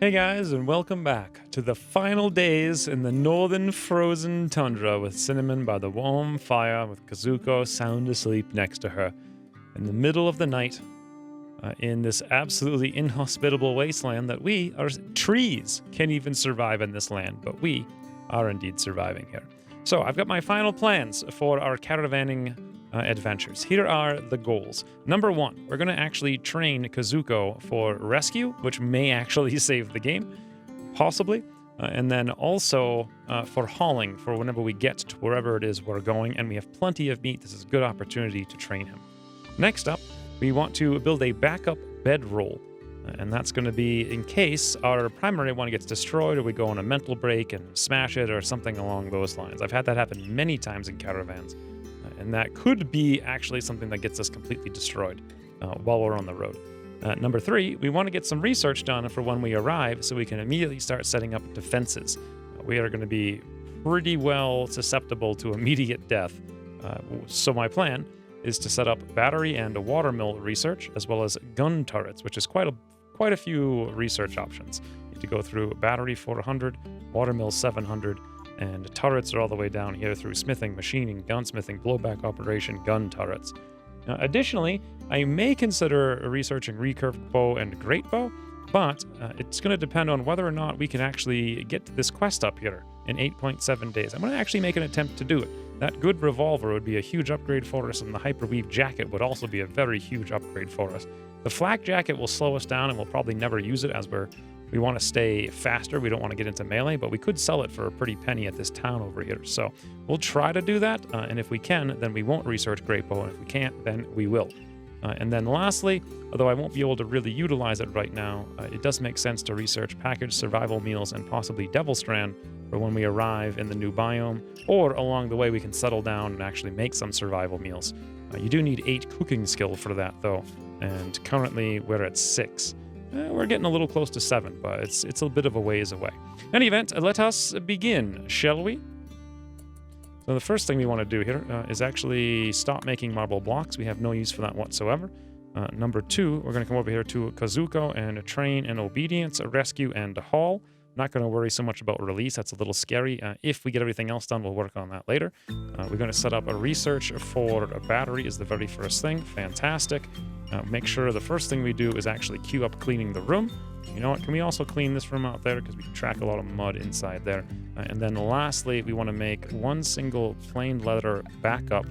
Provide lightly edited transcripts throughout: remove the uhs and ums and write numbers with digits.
Hey guys, and welcome back to the final days in the northern frozen tundra with Cinnamon by the warm fire with Kazuko sound asleep next to her. In the middle of the night, in this absolutely inhospitable wasteland that trees can't even survive in this land, but we are indeed surviving here. So I've got my final plans for our caravanning adventures. Here are the goals. Number 1, we're going to actually train Kazuko for rescue, which may actually save the game, possibly. And then also for hauling, for whenever we get to wherever it is we're going, and we have plenty of meat, this is a good opportunity to train him. Next up, we want to build a backup bedroll. And that's going to be in case our primary one gets destroyed or we go on a mental break and smash it or something along those lines. I've had that happen many times in caravans. And that could be actually something that gets us completely destroyed while we're on the road. Number 3, we want to get some research done for when we arrive so we can immediately start setting up defenses. We are going to be pretty well susceptible to immediate death. So my plan is to set up battery and watermill research, as well as gun turrets, which is quite a few research options. You have to go through battery 400, watermill 700, and turrets are all the way down here through smithing, machining, gunsmithing, blowback operation, gun turrets. Additionally, I may consider researching recurved bow and great bow, but it's going to depend on whether or not we can actually get to this quest up here in 8.7 days. I'm going to actually make an attempt to do it. That good revolver would be a huge upgrade for us, and the hyperweave jacket would also be a very huge upgrade for us. The flak jacket will slow us down, and we'll probably never use it as we want to stay faster. We don't want to get into melee, but we could sell it for a pretty penny at this town over here. So we'll try to do that, and if we can, then we won't research great bow, and if we can't, then we will. And then lastly, although I won't be able to really utilize it right now, it does make sense to research packaged survival meals and possibly Devil Strand for when we arrive in the new biome, or along the way we can settle down and actually make some survival meals. You do need 8 cooking skill for that though, and currently we're at 6. We're getting a little close to 7, but it's a bit of a ways away. In any event, let us begin, shall we? So the first thing we want to do here is actually stop making marble blocks. We have no use for that whatsoever. Number 2, we're going to come over here to Kazuko and train and obedience, a rescue, and a haul. Not going to worry so much about release. That's a little scary. If we get everything else done, we'll work on that later. We're going to set up a research for a battery is the very first thing. Fantastic. Make sure the first thing we do is actually queue up cleaning the room. You know what? Can we also clean this room out there? Because we can track a lot of mud inside there. And then lastly, we want to make one single plain leather backup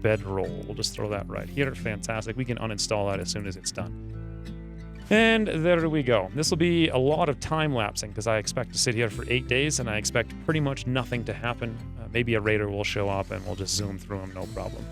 bedroll. We'll just throw that right here. Fantastic. We can uninstall that as soon as it's done. And there we go. This will be a lot of time lapsing because I expect to sit here for 8 days and I expect pretty much nothing to happen. Maybe a raider will show up and we'll just zoom through him, no problem.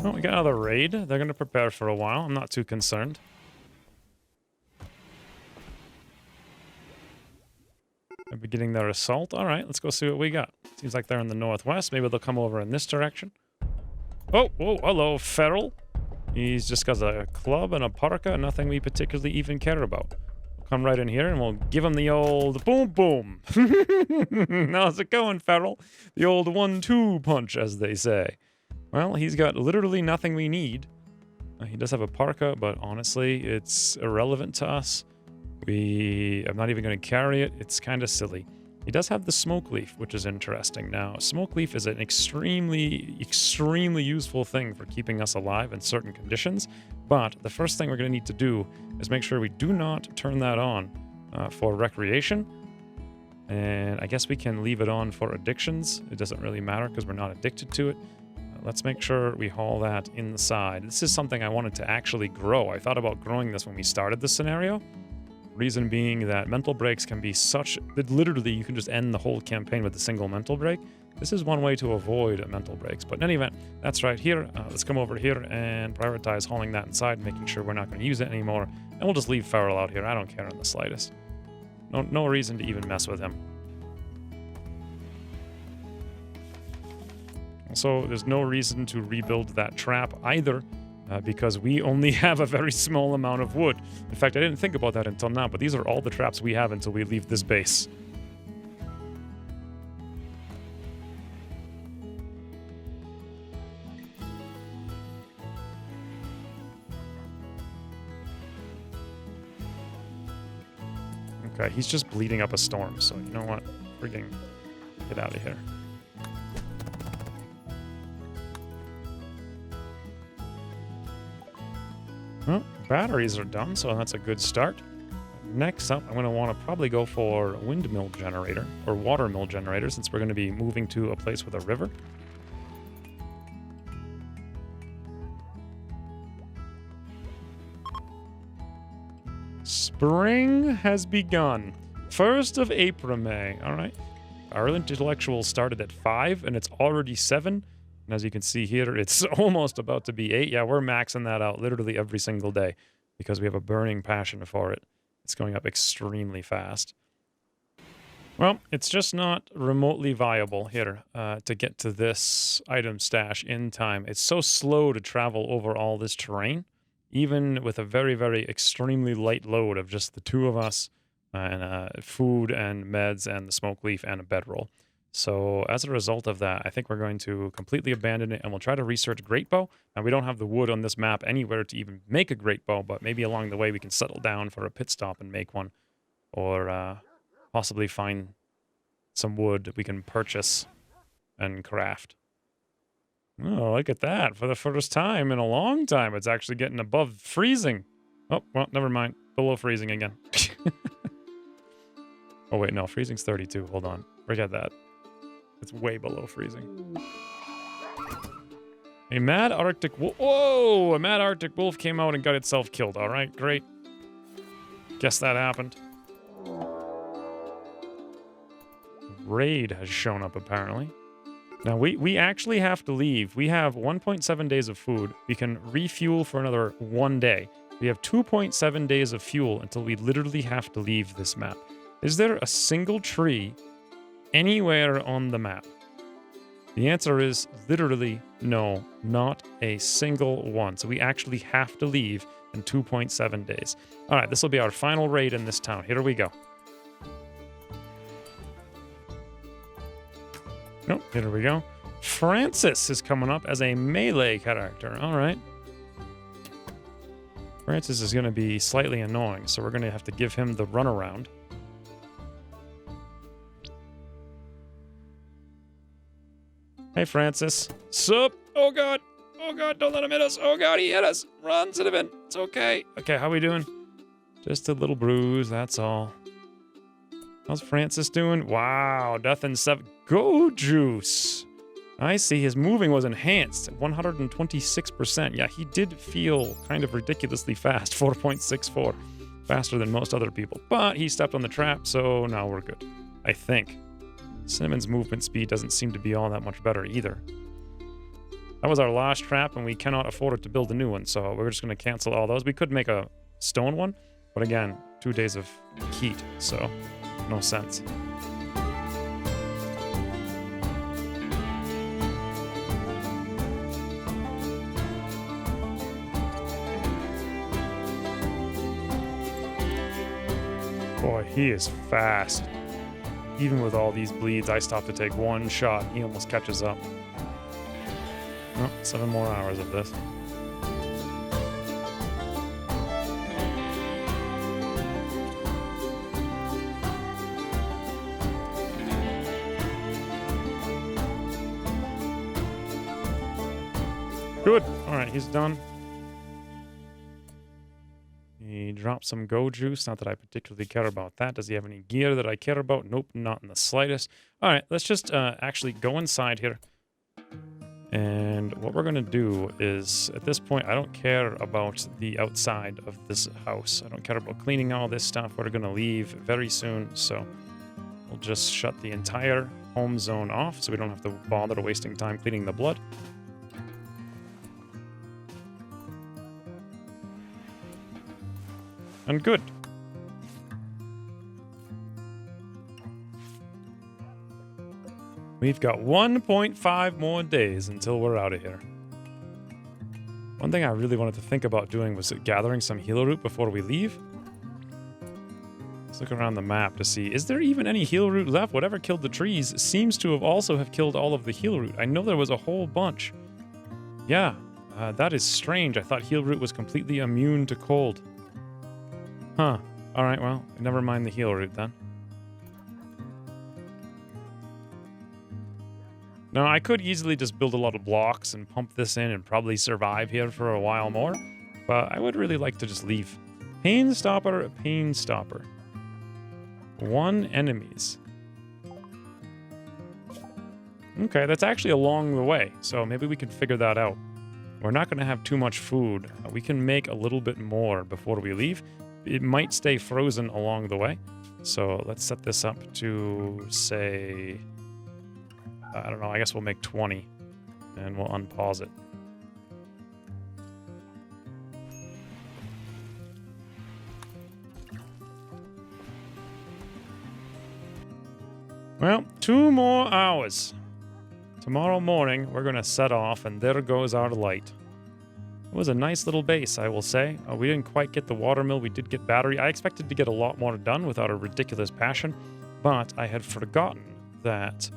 Oh, we got another raid. They're going to prepare for a while. I'm not too concerned. They're beginning their assault. All right, let's go see what we got. Seems like they're in the northwest. Maybe they'll come over in this direction. Oh, whoa, hello, Feral. He's just got a club and a parka, nothing we particularly even care about. We'll come right in here and we'll give him the old boom boom. How's it going, Feral? The old 1-2 punch, as they say. Well, he's got literally nothing we need. He does have a parka, but honestly, it's irrelevant to us. I'm not even going to carry it. It's kind of silly. He does have the smoke leaf, which is interesting. Now, smoke leaf is an extremely, extremely useful thing for keeping us alive in certain conditions. But the first thing we're going to need to do is make sure we do not turn that on for recreation. And I guess we can leave it on for addictions. It doesn't really matter because we're not addicted to it. Let's make sure we haul that inside. This is something I wanted to actually grow. I thought about growing this when we started the scenario. Reason being that mental breaks can be such that literally you can just end the whole campaign with a single mental break. This is one way to avoid mental breaks. But in any event, that's right here. Let's come over here and prioritize hauling that inside, making sure we're not going to use it anymore. And we'll just leave Feral out here. I don't care in the slightest. No reason to even mess with him. So there's no reason to rebuild that trap either, because we only have a very small amount of wood. In fact, I didn't think about that until now, but these are all the traps we have until we leave this base. Okay, he's just bleeding up a storm, so you know what? Friggin' get out of here. Well, batteries are done, so that's a good start. Next up, I'm going to want to probably go for a windmill generator, or water mill generator, since we're going to be moving to a place with a river. Spring has begun. 1st of April, May. All right. Our intellectual started at 5, and it's already 7. And as you can see here, it's almost about to be 8. Yeah, we're maxing that out literally every single day because we have a burning passion for it. It's going up extremely fast. Well, it's just not remotely viable here to get to this item stash in time. It's so slow to travel over all this terrain, even with a very, very extremely light load of just the two of us and food and meds and the smoke leaf and a bedroll. So as a result of that, I think we're going to completely abandon it, and we'll try to research great bow. Now, we don't have the wood on this map anywhere to even make a great bow, but maybe along the way we can settle down for a pit stop and make one, or possibly find some wood that we can purchase and craft. Oh, look at that. For the first time in a long time, it's actually getting above freezing. Oh, well, never mind. Below freezing again. Oh, wait, no. Freezing's 32. Hold on. Forget that. It's way below freezing. A mad Arctic wolf. Whoa! A mad Arctic wolf came out and got itself killed. All right, great. Guess that happened. Raid has shown up, apparently. Now, we actually have to leave. We have 1.7 days of food. We can refuel for another 1 day. We have 2.7 days of fuel until we literally have to leave this map. Is there a single tree anywhere on the map? The answer is literally no, not a single one. So we actually have to leave in 2.7 days. All right, this will be our final raid in this town. Here we go. Nope, here we go. Francis is coming up as a melee character. All right. Francis is going to be slightly annoying, so we're going to have to give him the runaround. Hey, Francis. Sup? Oh, God. Oh, God, don't let him hit us. Oh, God, he hit us. Run, Cinnamon. It's okay. Okay, how we doing? Just a little bruise, that's all. How's Francis doing? Wow, death in 7. Go juice. I see his moving was enhanced at 126%. Yeah, he did feel kind of ridiculously fast. 4.64. Faster than most other people. But he stepped on the trap, so now we're good. I think. Cinnamon's movement speed doesn't seem to be all that much better either. That was our last trap, and we cannot afford it to build a new one, so we're just going to cancel all those. We could make a stone one, but again, 2 days of heat, so no sense. Boy, he is fast. Even with all these bleeds, I stopped to take one shot. He almost catches up. Oh, 7 more hours of this. Good. All right, he's done. He drop some go juice. Not that I particularly care about that. Does he have any gear that I care about? Nope, not in the slightest. All right, let's just actually go inside here. And what we're going to do is, at this point, I don't care about the outside of this house. I don't care about cleaning all this stuff. We're going to leave very soon, so we'll just shut the entire home zone off so we don't have to bother wasting time cleaning the blood. And good. We've got 1.5 more days until we're out of here. One thing I really wanted to think about doing was gathering some heal root before we leave. Let's look around the map to see, is there even any heal root left? Whatever killed the trees seems to have also killed all of the heal root. I know there was a whole bunch. Yeah, that is strange. I thought heal root was completely immune to cold. Huh. Alright, well, never mind the heal root then. Now, I could easily just build a lot of blocks and pump this in and probably survive here for a while more, but I would really like to just leave. Pain stopper, pain stopper. 1 enemies. Okay, that's actually along the way, so maybe we can figure that out. We're not going to have too much food. We can make a little bit more before we leave. It might stay frozen along the way, so let's set this up to, say... I don't know, I guess we'll make 20, and we'll unpause it. Well, 2 more hours. Tomorrow morning, we're going to set off, and there goes our light. It was a nice little base, I will say. We didn't quite get the watermill, we did get battery. I expected to get a lot more done without a ridiculous passion, but I had forgotten that...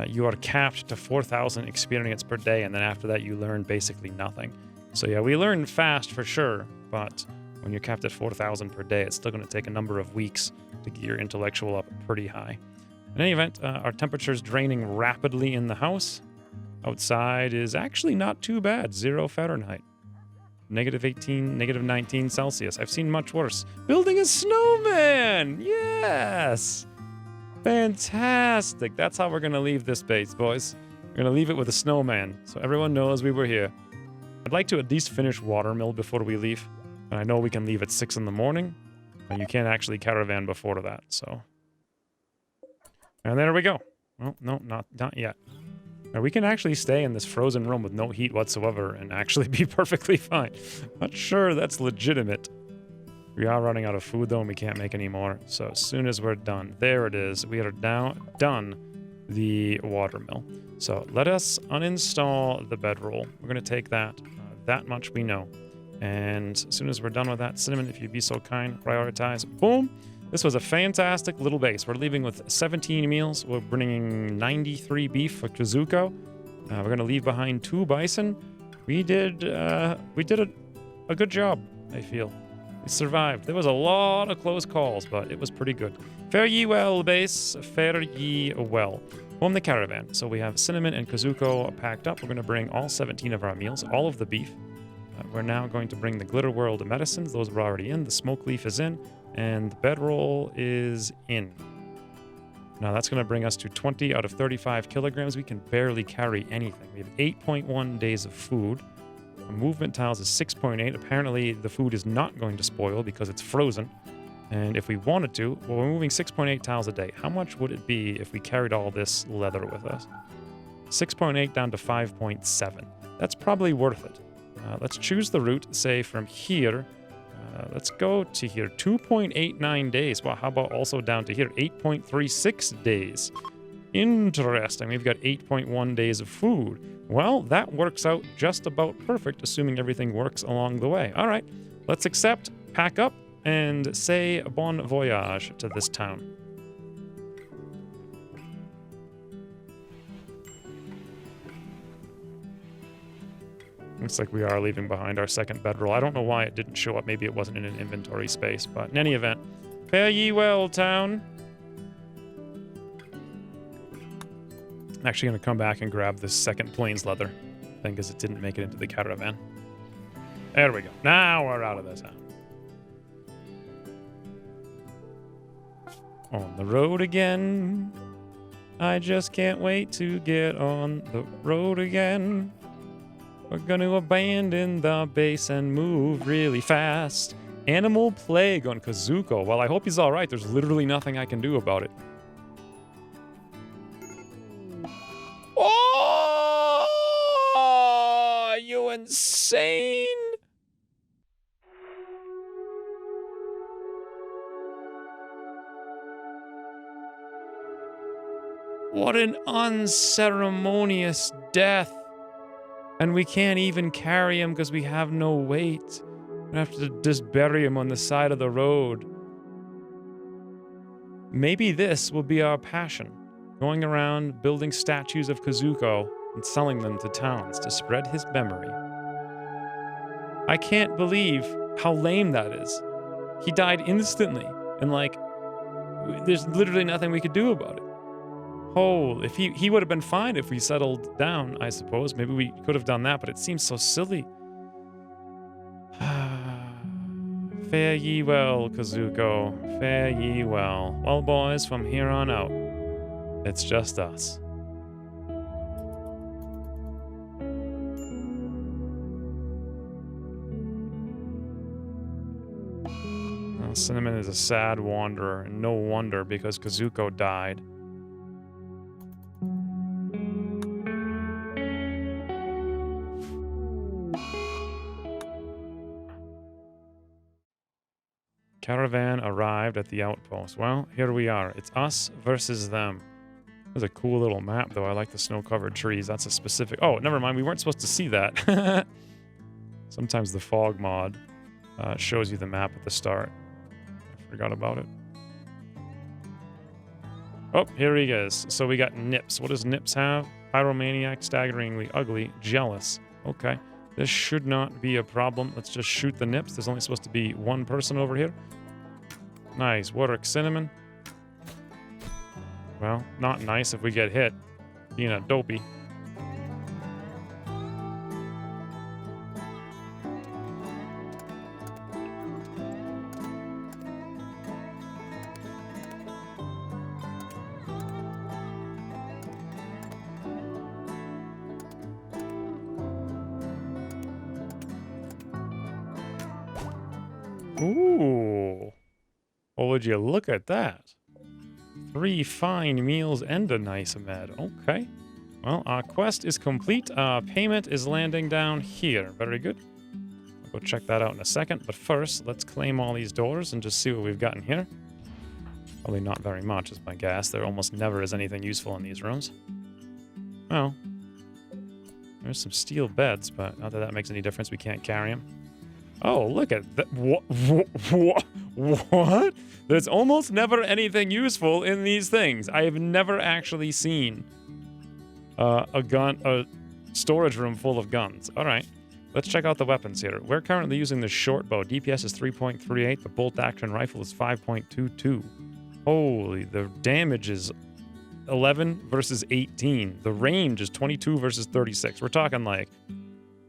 you are capped to 4,000 experience per day, and then after that you learn basically nothing. So yeah, we learn fast for sure, but when you're capped at 4,000 per day, it's still going to take a number of weeks to get your intellectual up pretty high. In any event, our temperature's draining rapidly in the house. Outside is actually not too bad. 0 Fahrenheit. -18, -19 Celsius. I've seen much worse. Building a snowman! Yes! Fantastic. That's how we're going to leave this base, boys. We're going to leave it with a snowman, so everyone knows we were here. I'd like to at least finish watermill before we leave. And I know we can leave at 6 in the morning, and you can't actually caravan before that, so... And there we go. Well, no, not yet. Now, we can actually stay in this frozen room with no heat whatsoever and actually be perfectly fine. Not sure that's legitimate. We are running out of food, though, and we can't make any more. So as soon as we're done, there it is. We are done the watermill. So let us uninstall the bedroll. We're going to take that. That much we know. And as soon as we're done with that, Cinnamon, if you'd be so kind, prioritize. Boom! This was a fantastic little base. We're leaving with 17 meals. We're bringing 93 beef for Kazuko. We're going to leave behind 2 bison. We did a good job, I feel. We survived. There was a lot of close calls, but it was pretty good. Fare ye well, base. Fare ye well. Home the caravan. So we have Cinnamon and Kazuko packed up. We're going to bring all 17 of our meals, all of the beef. We're now going to bring the Glitter World medicines. Those were already in. The smoke leaf is in. And the bedroll is in. Now that's going to bring us to 20 out of 35 kilograms. We can barely carry anything. We have 8.1 days of food. Our movement tiles is 6.8. Apparently the food is not going to spoil because it's frozen. And if we wanted to, well, we're moving 6.8 tiles a day. How much would it be if we carried all this leather with us? 6.8 down to 5.7. That's probably worth it. Let's choose the route, say from here. Let's go to here, 2.89 days. Well, how about also down to here, 8.36 days. Interesting, we've got 8.1 days of food. Well, that works out just about perfect, assuming everything works along the way. All right, let's accept, pack up, and say bon voyage to this town. Looks like we are leaving behind our second bedroll. I don't know why it didn't show up. Maybe it wasn't in an inventory space. But in any event, fare ye well, town. I'm actually going to come back and grab this second plains leather thing because it didn't make it into the caravan. There we go. Now we're out of this town. On the road again. I just can't wait to get on the road again. We're gonna abandon the base and move really fast. Animal plague on Kazuko. Well, I hope he's alright. There's literally nothing I can do about it. Oh, are you insane? What an unceremonious death. And we can't even carry him because we have no weight. We have to just bury him on the side of the road. Maybe this will be our passion. Going around building statues of Kazuko and selling them to towns to spread his memory. I can't believe how lame that is. He died instantly. And there's literally nothing we could do about it. Oh, if he would have been fine if we settled down, I suppose. Maybe we could have done that, but it seems so silly. Fare ye well, Kazuko. Fare ye well. Well, boys, from here on out, it's just us. Well, Cinnamon is a sad wanderer, and no wonder because Kazuko died. Caravan arrived at the outpost. Well, here we are. It's us versus them. There's a cool little map, though. I like the snow-covered trees. That's a specific... Oh, never mind. We weren't supposed to see that. Sometimes the fog mod shows you the map at the start. I forgot about it. Oh, here he is. So we got Nips. What does Nips have? Pyromaniac, staggeringly ugly, jealous. Okay. This should not be a problem. Let's just shoot the Nips. There's only supposed to be one person over here. Nice work, Cinnamon. Well, not nice if we get hit. Being a dopey. Ooh. Oh, would you look at that? 3 fine meals and a nice med. Okay. Well, our quest is complete. Payment is landing down here. Very good. I'll go check that out in a second. But first, let's claim all these doors and just see what we've got in here. Probably not very much is my guess. There almost never is anything useful in these rooms. Well, there's some steel beds, but not that that makes any difference. We can't carry them. Oh, look at that. What? There's almost never anything useful in these things. I have never actually seen a storage room full of guns. All right, let's check out the weapons here. We're currently using the short bow. DPS is 3.38. The bolt action rifle is 5.22. Holy, the damage is 11 versus 18. The range is 22 versus 36. We're talking like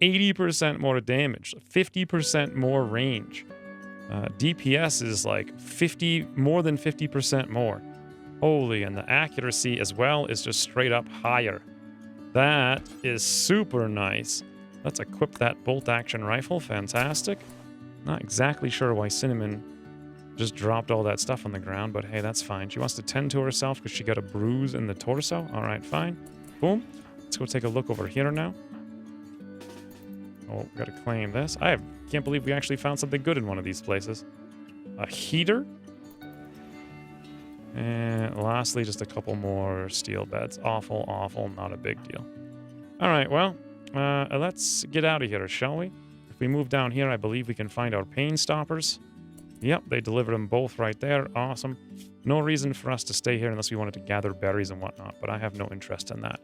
80% more damage, 50% more range. DPS is like more than 50% more. Holy, and the accuracy as well is just straight up higher. That is super nice. Let's equip that bolt action rifle. Fantastic. Not exactly sure why Cinnamon just dropped all that stuff on the ground, but hey, that's fine. She wants to tend to herself because she got a bruise in the torso. All right, fine. Boom. Let's go take a look over here now. Oh, gotta claim this. I can't believe we actually found something good in one of these places. A heater. And lastly, just a couple more steel beds. Awful, awful, not a big deal. All right, well, let's get out of here, shall we? If we move down here, I believe we can find our pain stoppers. Yep, they delivered them both right there. Awesome. No reason for us to stay here unless we wanted to gather berries and whatnot, but I have no interest in that.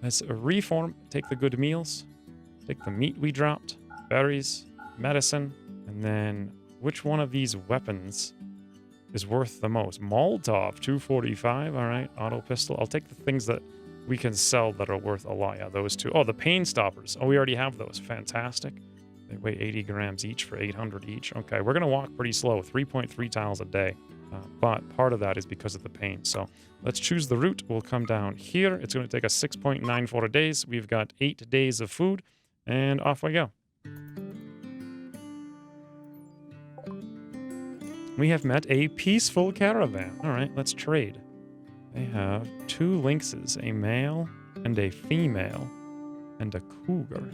Let's reform, take the good meals. Take the meat we dropped, berries, medicine, and then which one of these weapons is worth the most? Molotov, 245. All right, auto pistol. I'll take the things that we can sell that are worth a lot. Yeah, those two. Oh, the pain stoppers. Oh, we already have those. Fantastic. They weigh 80 grams each for 800 each. Okay, we're going to walk pretty slow. 3.3 tiles a day. But part of that is because of the pain. So let's choose the route. We'll come down here. It's going to take us 6.94 days. We've got 8 days of food, and off we go. We have met a peaceful caravan. All right, let's trade. They have 2 lynxes, a male and a female, and a cougar.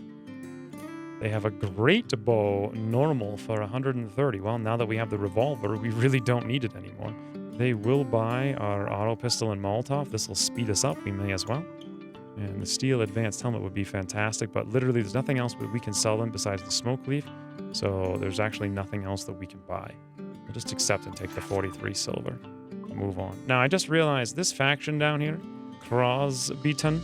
They have a great bow, normal, for 130. Well, now that we have the revolver, we really don't need it anymore. They will buy our auto pistol and Molotov. This will speed us up. We may as well. And the steel advanced helmet would be fantastic, but literally there's nothing else that we can sell them besides the smoke leaf. So there's actually nothing else that we can buy. We'll just accept and take the 43 silver. Move on. Now, I just realized this faction down here, Crosbyton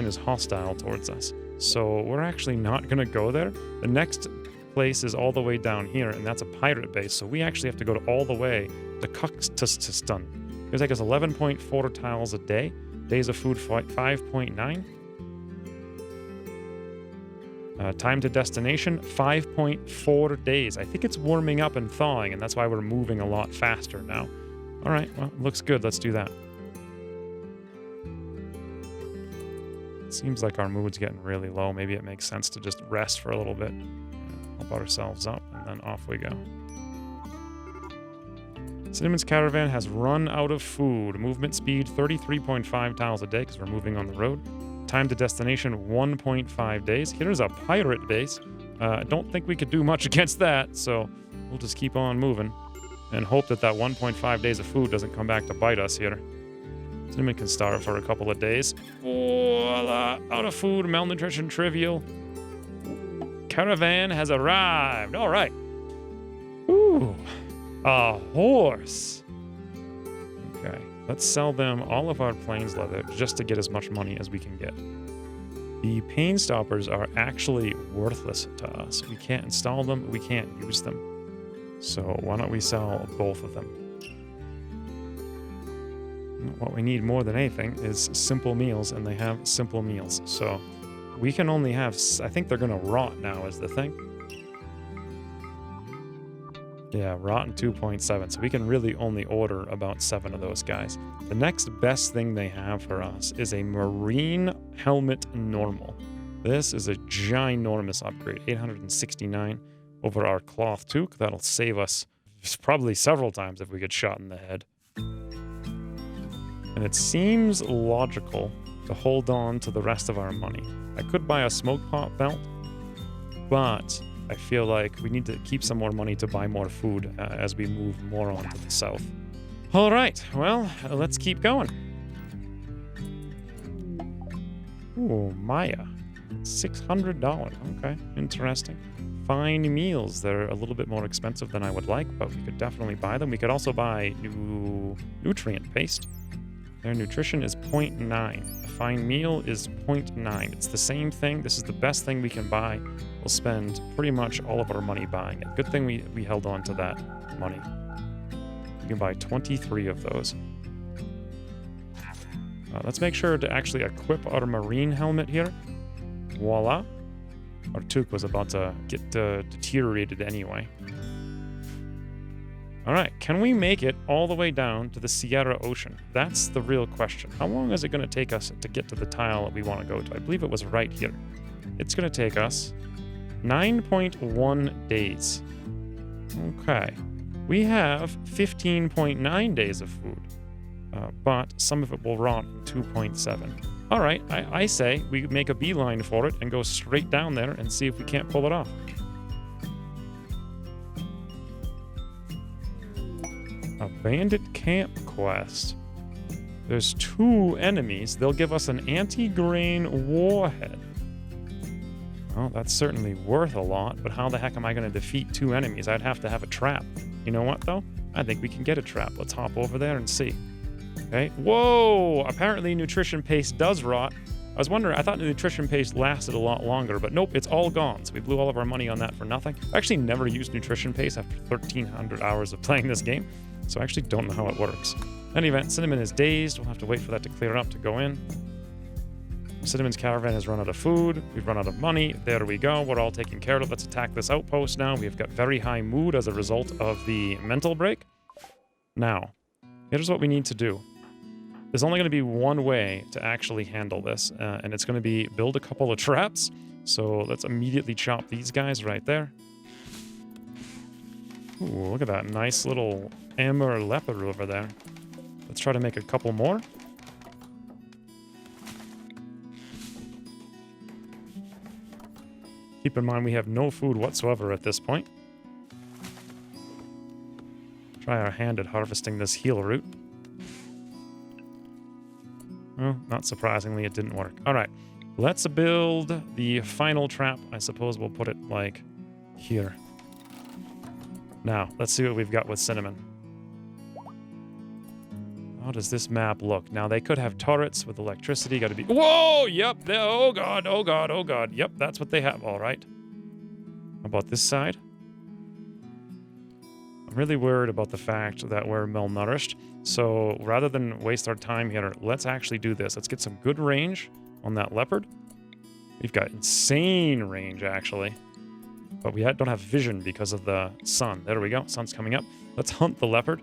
is hostile towards us. So we're actually not going to go there. The next place is all the way down here, and that's a pirate base. So we actually have to go all the way to Cuxtuston. It's going to take us 11.4 tiles a day. Days of food 5.9. Time to destination 5.4 days. I think it's warming up and thawing, and that's why we're moving a lot faster now. All right, well, looks good. Let's do that. Seems like our mood's getting really low. Maybe it makes sense to just rest for a little bit. Help ourselves up, and then off we go. Cinnamon's caravan has run out of food. Movement speed 33.5 tiles a day because we're moving on the road. Time to destination 1.5 days. Here's a pirate base. I don't think we could do much against that, so we'll just keep on moving and hope that that 1.5 days of food doesn't come back to bite us here. Cinnamon can starve for a couple of days. Voila! Out of food, malnutrition, trivial. Caravan has arrived. All right. Ooh, a horse. Okay, let's sell them all of our plains leather just to get as much money as we can get. The pain stoppers are actually worthless to us. We can't install them, we can't use them. So why don't we sell both of them? What we need more than anything is simple meals, and they have simple meals. So we can only have, I think they're going to rot now is the thing. Yeah, rotten 2.7. So we can really only order about 7 of those guys. The next best thing they have for us is a marine helmet normal. This is a ginormous upgrade, 869 over our cloth toque. That'll save us probably several times if we get shot in the head. And it seems logical to hold on to the rest of our money. I could buy a smoke pot belt, but I feel like we need to keep some more money to buy more food as we move more on to the south. All right, well, let's keep going. Ooh, Maya. $600. Okay, interesting. Fine meals. They're a little bit more expensive than I would like, but we could definitely buy them. We could also buy new nutrient paste. Their nutrition is 0.9. A fine meal is 0.9. It's the same thing. This is the best thing we can buy. We'll spend pretty much all of our money buying it. Good thing we held on to that money. You can buy 23 of those. Let's make sure to actually equip our marine helmet here. Voila. Our toque was about to get deteriorated anyway. All right, can we make it all the way down to the Sierra Ocean? That's the real question. How long is it going to take us to get to the tile that we want to go to? I believe it was right here. It's going to take us 9.1 days. Okay. We have 15.9 days of food, but some of it will rot in 2.7. All right, I say we make a beeline for it and go straight down there and see if we can't pull it off. A bandit camp quest. There's 2 enemies. They'll give us an anti-grain warhead. Well, that's certainly worth a lot, but how the heck am I going to defeat 2 enemies? I'd have to have a trap. You know what, though? I think we can get a trap. Let's hop over there and see. Okay. Whoa! Apparently nutrition paste does rot. I was wondering, I thought the nutrition paste lasted a lot longer, but nope, it's all gone. So we blew all of our money on that for nothing. I actually never used nutrition paste after 1,300 hours of playing this game, so I actually don't know how it works. In any event, Cinnamon is dazed. We'll have to wait for that to clear up to go in. Cinnamon's caravan has run out of food. We've run out of money. There we go. We're all taken care of. Let's attack this outpost now. We've got very high mood as a result of the mental break. Now, here's what we need to do. There's only going to be one way to actually handle this, and it's going to be build a couple of traps. So let's immediately chop these guys right there. Ooh, look at that nice little amber leopard over there. Let's try to make a couple more. Keep in mind we have no food whatsoever at this point. Try our hand at harvesting this heal root. Well, not surprisingly, it didn't work. All right, let's build the final trap. I suppose we'll put it like here. Now, let's see what we've got with Cinnamon. How does this map look? Now, they could have turrets with electricity. Got to be... Whoa! Yep. Oh, God. Oh, God. Oh, God. Yep, that's what they have. All right. How about this side? I'm really worried about the fact that we're malnourished. So rather than waste our time here, let's actually do this. Let's get some good range on that leopard. We've got insane range, actually. But we don't have vision because of the sun. There we go. Sun's coming up. Let's hunt the leopard.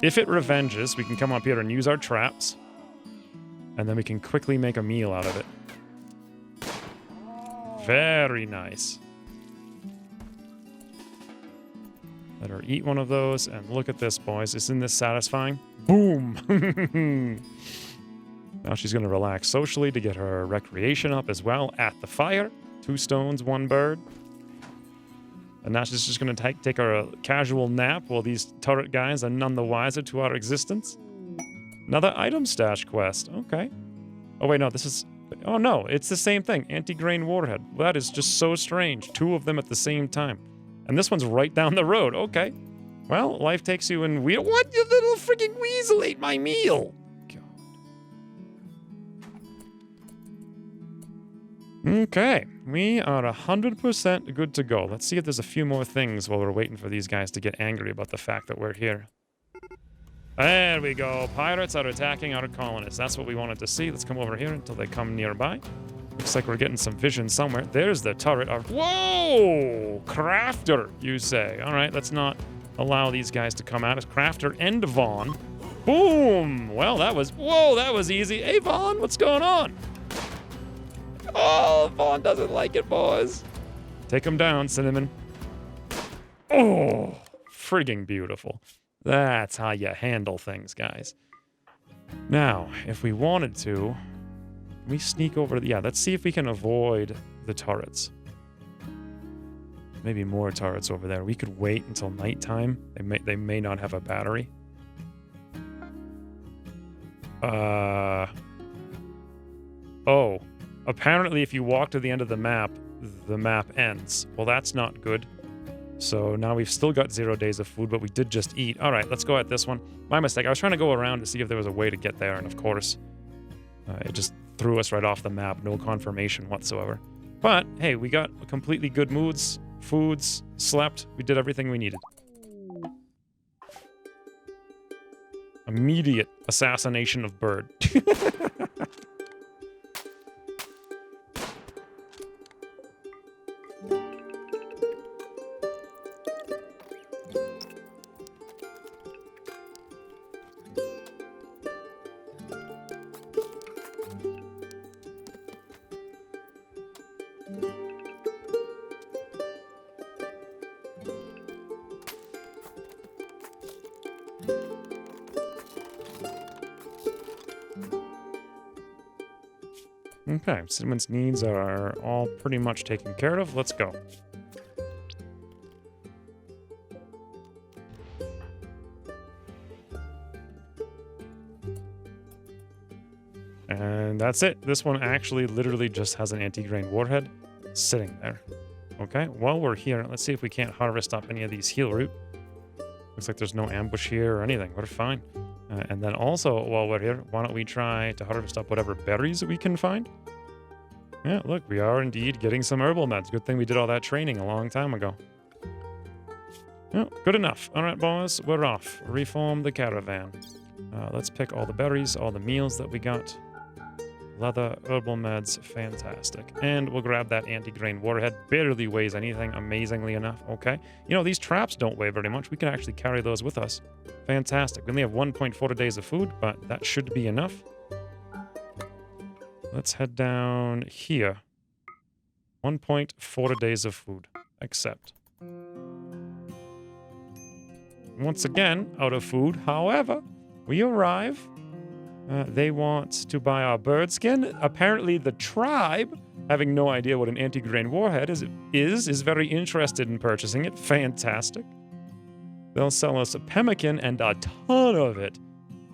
If it revenges, we can come up here and use our traps. And then we can quickly make a meal out of it. Very nice. Let her eat one of those, and look at this, boys. Isn't this satisfying? Boom! Now she's going to relax socially to get her recreation up as well at the fire. 2 stones, 1 bird. And now she's just going to take her casual nap while these turret guys are none the wiser to our existence. Another item stash quest. Okay. Oh, wait, no, this is... Oh, no, it's the same thing. Anti-grain warhead. Well, that is just so strange. 2 of them at the same time. And this one's right down the road. Okay. Well, life takes you in weird... What? You little freaking weasel ate my meal! God. Okay. We are 100% good to go. Let's see if there's a few more things while we're waiting for these guys to get angry about the fact that we're here. There we go. Pirates are attacking our colonists. That's what we wanted to see. Let's come over here until they come nearby. Looks like we're getting some vision somewhere. There's the turret. Whoa! Crafter, you say. All right, let's not allow these guys to come at us. Crafter and Vaughn. Boom! Well, that was... Whoa, that was easy. Hey, Vaughn, what's going on? Oh, Vaughn doesn't like it, boys. Take him down, Cinnamon. Oh, frigging beautiful. That's how you handle things, guys. Now, if we wanted to... we sneak over... Yeah, let's see if we can avoid the turrets. Maybe more turrets over there. We could wait until nighttime. They may not have a battery. Oh. Apparently, if you walk to the end of the map ends. Well, that's not good. So now we've still got 0 days of food, but we did just eat. All right, let's go at this one. My mistake. I was trying to go around to see if there was a way to get there, and of course, it just threw us right off the map. No confirmation whatsoever. But, hey, we got completely good moods, foods, slept. We did everything we needed. Immediate assassination of bird. Okay, Cinnamon's needs are all pretty much taken care of. Let's go. And that's it. This one actually literally just has an anti-grain warhead sitting there. Okay, while we're here, let's see if we can't harvest up any of these heal root. Looks like there's no ambush here or anything. We're fine. And then also, while we're here, why don't we try to harvest up whatever berries we can find? Yeah, look, we are indeed getting some herbal meds. Good thing we did all that training a long time ago. Yeah, good enough. All right, boys, we're off. Reform the caravan. Let's pick all the berries, all the meals that we got. leather, herbal meds, fantastic. And we'll grab that anti-grain warhead. Barely weighs anything, amazingly enough. Okay. You know, these traps don't weigh very much. We can actually carry those with us. Fantastic. We only have 1.4 days of food, but that should be enough. Let's head down here. 1.4 days of food. Accept. Once again, out of food. However, we arrive. They want to buy our bird skin. Apparently, the tribe, having no idea what an anti-grain warhead is very interested in purchasing it. Fantastic. They'll sell us a pemmican and a ton of it.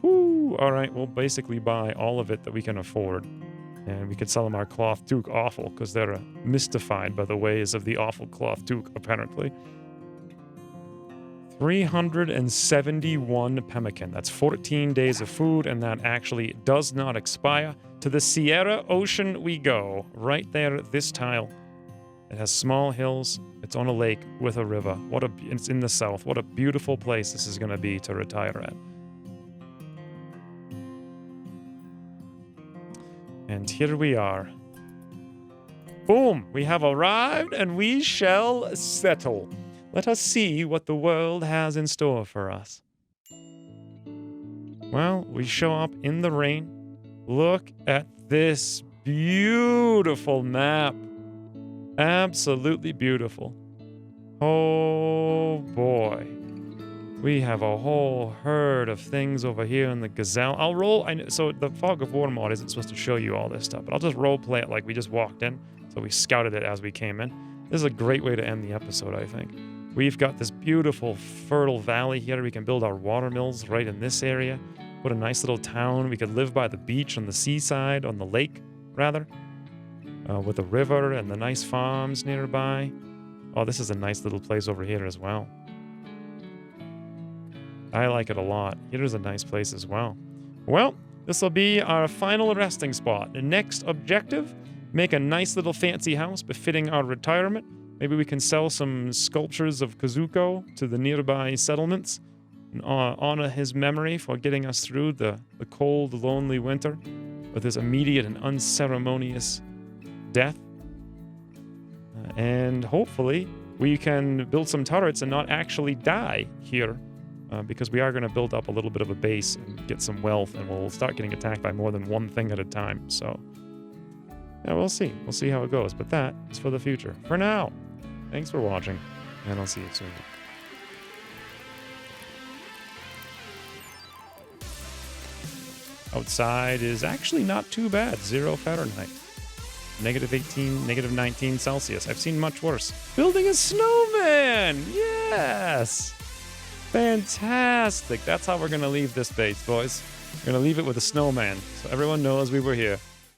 Woo! All right, we'll basically buy all of it that we can afford. And we could sell them our cloth toque awful, because they're mystified by the ways of the awful cloth toque, apparently. 371 pemmican. That's 14 days of food, and that actually does not expire. To the Sierra Ocean we go. Right there, this tile. It has small hills. It's on a lake with a river. It's in the south. What a beautiful place this is going to be to retire at. And here we are. Boom! We have arrived, and we shall settle. Let us see what the world has in store for us. Well, we show up in the rain. Look at this beautiful map. Absolutely beautiful. Oh boy. We have a whole herd of things over here in the Gazelle. I'll roll. So the Fog of War mod isn't supposed to show you all this stuff, but I'll just role play it like we just walked in. So we scouted it as we came in. This is a great way to end the episode, I think. We've got this beautiful fertile valley here. We can build our water mills right in this area. Put a nice little town. We could live by the beach on the seaside, on the lake, rather. With a river and the nice farms nearby. Oh, this is a nice little place over here as well. I like it a lot. Here's a nice place as well. Well, this will be our final resting spot. The next objective, make a nice little fancy house befitting our retirement. Maybe we can sell some sculptures of Kazuko to the nearby settlements and honor his memory for getting us through the cold, lonely winter with his immediate and unceremonious death. And hopefully we can build some turrets and not actually die here because we are going to build up a little bit of a base and get some wealth, and we'll start getting attacked by more than one thing at a time. So, yeah, we'll see. We'll see how it goes. But that is for the future. For now, thanks for watching, and I'll see you soon. Outside is actually not too bad. 0 Fahrenheit. -18, -19 Celsius. I've seen much worse. Building a snowman! Yes! Fantastic. That's how we're going to leave this base, boys. We're going to leave it with a snowman, so everyone knows we were here.